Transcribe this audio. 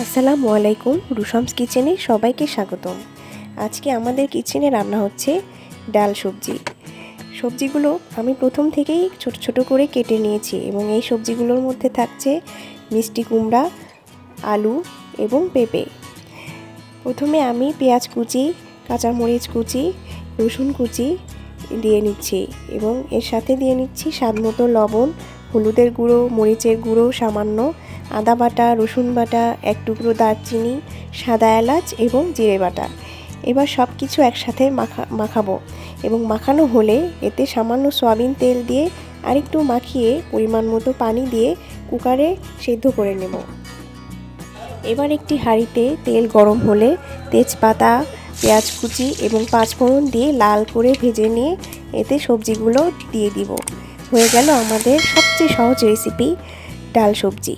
আসসালামু আলাইকুম, রুশামস কিচেনে সবাইকে স্বাগতম। আজকে আমাদের কিচেনে রান্না হচ্ছে ডাল সবজি। সবজিগুলো আমি প্রথম থেকেই ছোট ছোট করে কেটে নিয়েছি এবং এই সবজিগুলোর মধ্যে থাকছে মিষ্টি কুমড়া, আলু এবং পেঁপে। প্রথমে আমি পেঁয়াজ কুচি, কাঁচামরিচ কুচি, রসুন কুচি দিয়ে নিচ্ছি এবং এর সাথে দিয়ে নিচ্ছি স্বাদমতো লবণ, হলুদের গুঁড়ো, মরিচের গুঁড়ো সামান্য, আদা বাটা, রসুন বাটা, এক টুকরো দারচিনি, সাদা এলাচ এবং জিরে বাটা। এবার সব কিছু একসাথে মাখাবো এবং মাখানো হলে এতে সামান্য সয়াবিন তেল দিয়ে আরেকটু মাখিয়ে পরিমাণ মতো পানি দিয়ে কুকারে সেদ্ধ করে নেব। এবার একটি হাঁড়িতে তেল গরম হলে তেজপাতা, পেঁয়াজ কুচি এবং পাঁচফোড়ন দিয়ে লাল করে ভেজে নিয়ে এতে সবজিগুলো দিয়ে দিব। হয়ে গেল আমাদের সবচেয়ে সহজ রেসিপি ডাল সবজি।